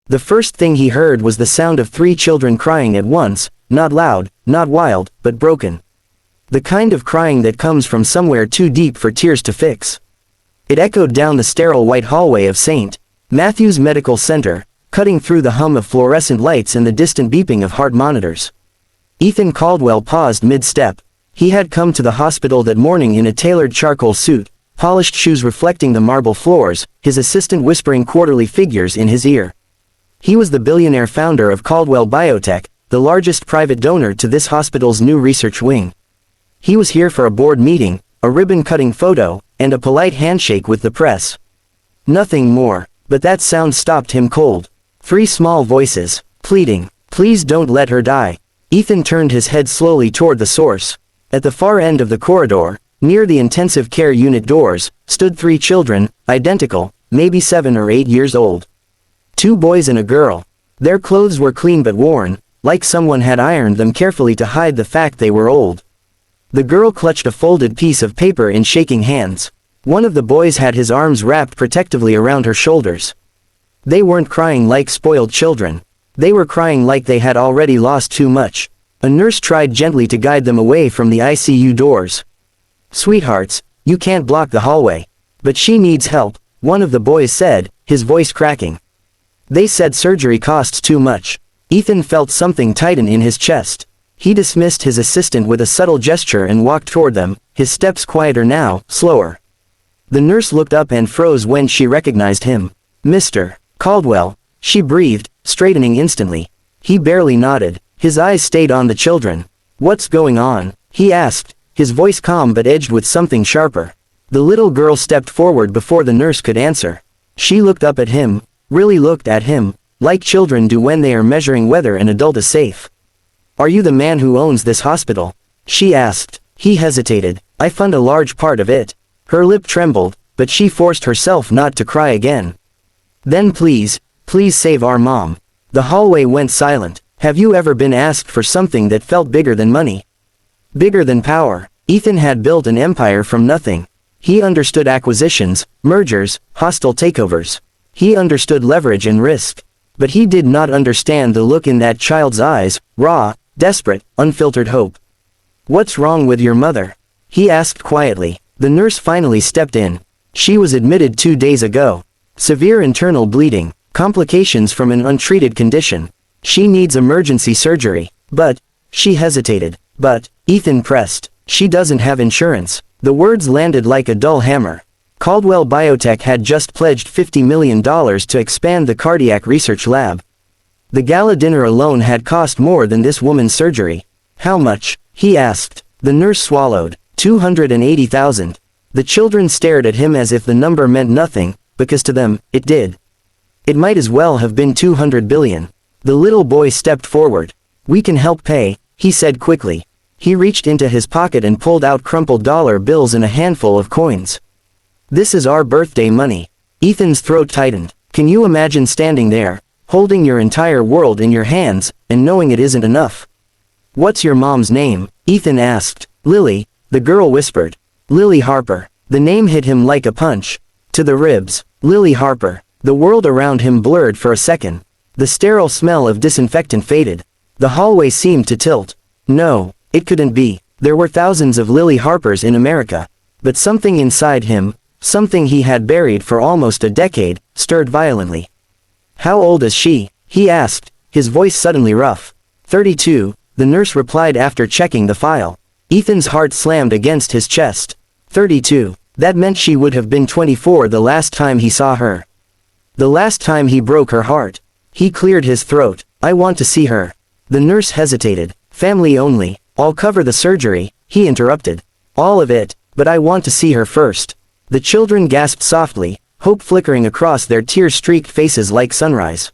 The first thing he heard was the sound of 3 children crying at once, not loud, not wild, but broken. The kind of crying that comes from somewhere too deep for tears to fix. It echoed down the sterile white hallway of St. Matthew's Medical Center, cutting through the hum of fluorescent lights and the distant beeping of heart monitors. Ethan Caldwell paused mid-step. He had come to the hospital that morning in a tailored charcoal suit, polished shoes reflecting the marble floors, his assistant whispering quarterly figures in his ear. He was the billionaire founder of Caldwell Biotech, the largest private donor to this hospital's new research wing. He was here for a board meeting, a ribbon-cutting photo, and a polite handshake with the press. Nothing more, but that sound stopped him cold. 3 small voices, pleading, "Please don't let her die." Ethan turned his head slowly toward the source. At the far end of the corridor, near the intensive care unit doors, stood 3 children, identical, maybe 7 or 8 years old. 2 boys and a girl. Their clothes were clean but worn, like someone had ironed them carefully to hide the fact they were old. The girl clutched a folded piece of paper in shaking hands. One of the boys had his arms wrapped protectively around her shoulders. They weren't crying like spoiled children. They were crying like they had already lost too much. A nurse tried gently to guide them away from the ICU doors. "Sweethearts, you can't block the hallway." "But she needs help," one of the boys said, his voice cracking. "They said surgery costs too much." Ethan felt something tighten in his chest. He dismissed his assistant with a subtle gesture and walked toward them, his steps quieter now, slower. The nurse looked up and froze when she recognized him. "Mr. Caldwell," she breathed, straightening instantly. He barely nodded. His eyes stayed on the children. "What's going on?" he asked, his voice calm but edged with something sharper. The little girl stepped forward before the nurse could answer. She looked up at him, really looked at him, like children do when they are measuring whether an adult is safe. "Are you the man who owns this hospital?" she asked. He hesitated. "I fund a large part of it." Her lip trembled, but she forced herself not to cry again. "Then please save our mom." The hallway went silent. Have you ever been asked for something that felt bigger than money? Bigger than power? Ethan had built an empire from nothing. He understood acquisitions, mergers, hostile takeovers. He understood leverage and risk. But he did not understand the look in that child's eyes, raw, desperate, unfiltered hope. "What's wrong with your mother?" he asked quietly. The nurse finally stepped in. She was admitted 2 days ago. Severe internal bleeding, complications from an untreated condition. She needs emergency surgery. "But," she hesitated. "But," Ethan pressed, "she doesn't have insurance." The words landed like a dull hammer. Caldwell Biotech had just pledged $50 million to expand the cardiac research lab. The gala dinner alone had cost more than this woman's surgery. "How much?" he asked. The nurse swallowed. $280,000. The children stared at him as if the number meant nothing, because to them, it did. It might as well have been 200 billion. The little boy stepped forward. "We can help pay," he said quickly. He reached into his pocket and pulled out crumpled dollar bills and a handful of coins. "This is our birthday money." Ethan's throat tightened. Can you imagine standing there, holding your entire world in your hands, and knowing it isn't enough? "What's your mom's name?" Ethan asked. "Lily," the girl whispered. "Lily Harper." The name hit him like a punch. To the ribs. Lily Harper. The world around him blurred for a second. The sterile smell of disinfectant faded. The hallway seemed to tilt. No, it couldn't be. There were thousands of Lily Harpers in America. But something inside him, something he had buried for almost a decade, stirred violently. "How old is she?" he asked, his voice suddenly rough. 32, the nurse replied after checking the file. Ethan's heart slammed against his chest. 32. That meant she would have been 24 the last time he saw her. The last time he broke her heart. He cleared his throat. "I want to see her." The nurse hesitated. "Family only. I'll cover the surgery," he interrupted. "All of it, but I want to see her first." The children gasped softly, hope flickering across their tear-streaked faces like sunrise.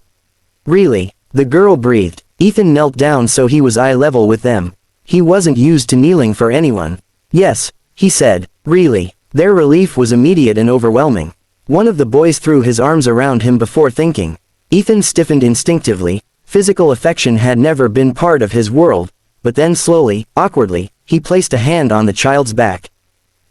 "Really?" the girl breathed. Ethan knelt down so he was eye level with them. He wasn't used to kneeling for anyone. "Yes," he said, "really." Their relief was immediate and overwhelming. One of the boys threw his arms around him before thinking. Ethan stiffened instinctively. Physical affection had never been part of his world, but then slowly, awkwardly, he placed a hand on the child's back.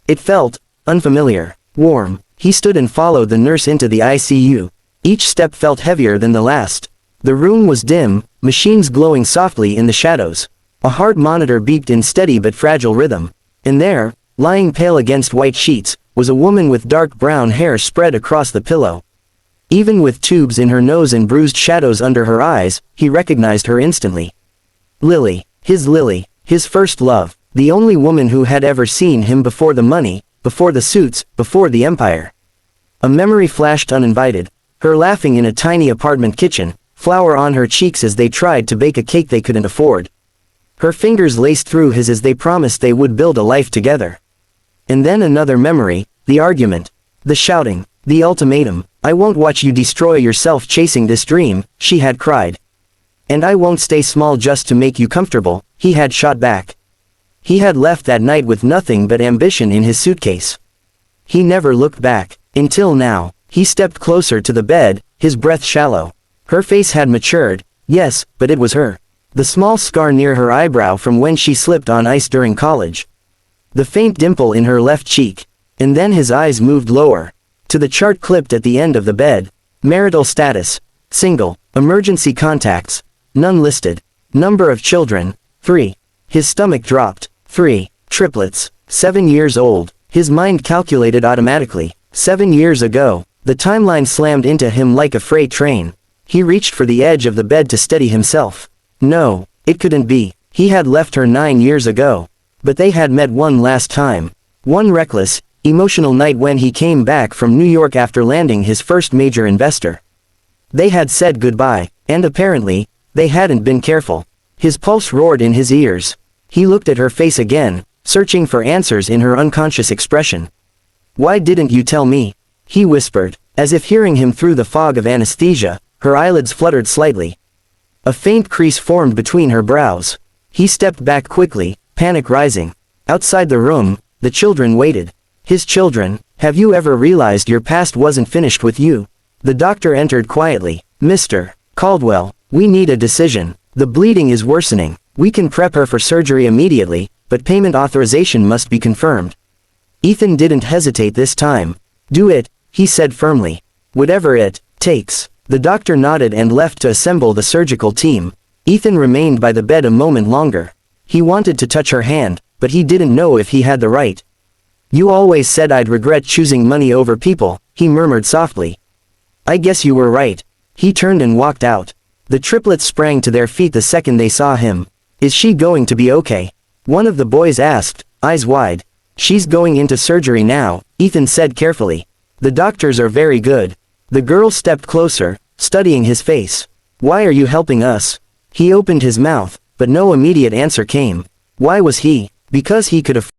It felt unfamiliar, warm. He stood and followed the nurse into the ICU. Each step felt heavier than the last. The room was dim, machines glowing softly in the shadows. A heart monitor beeped in steady but fragile rhythm. And there, lying pale against white sheets, was a woman with dark brown hair spread across the pillow. Even with tubes in her nose and bruised shadows under her eyes, he recognized her instantly. Lily, his first love, the only woman who had ever seen him before the money, before the suits, before the empire. A memory flashed uninvited, her laughing in a tiny apartment kitchen, flour on her cheeks as they tried to bake a cake they couldn't afford. Her fingers laced through his as they promised they would build a life together. And then another memory, the argument, the shouting, the ultimatum. I won't watch you destroy yourself chasing this dream, she had cried. And I won't stay small just to make you comfortable, he had shot back. He had left that night with nothing but ambition in his suitcase. He never looked back, until now. He stepped closer to the bed, his breath shallow. Her face had matured, yes, but it was her. The small scar near her eyebrow from when she slipped on ice during college. The faint dimple in her left cheek. And then his eyes moved lower. To the chart clipped at the end of the bed. Marital status. Single. Emergency contacts. None listed. Number of children. 3. His stomach dropped. 3. Triplets. 7 years old. His mind calculated automatically. 7 years ago. The timeline slammed into him like a freight train. He reached for the edge of the bed to steady himself. No, it couldn't be. He had left her 9 years ago. But they had met one last time. One reckless, emotional night when he came back from New York after landing his first major investor. They had said goodbye, and apparently, they hadn't been careful. His pulse roared in his ears. He looked at her face again, searching for answers in her unconscious expression. Why didn't you tell me? He whispered, as if hearing him through the fog of anesthesia. Her eyelids fluttered slightly. A faint crease formed between her brows. He stepped back quickly, panic rising. Outside the room, the children waited. His children. Have you ever realized your past wasn't finished with you? The doctor entered quietly. Mr. Caldwell, we need a decision. The bleeding is worsening. We can prep her for surgery immediately, but payment authorization must be confirmed. Ethan didn't hesitate this time. Do it, he said firmly. Whatever it takes. The doctor nodded and left to assemble the surgical team. Ethan remained by the bed a moment longer. He wanted to touch her hand, but he didn't know if he had the right. You always said I'd regret choosing money over people, he murmured softly. I guess you were right. He turned and walked out. The triplets sprang to their feet the second they saw him. Is she going to be okay? One of the boys asked, eyes wide. She's going into surgery now, Ethan said carefully. The doctors are very good. The girl stepped closer, studying his face. Why are you helping us? He opened his mouth, but no immediate answer came. Why was he? Because he could afford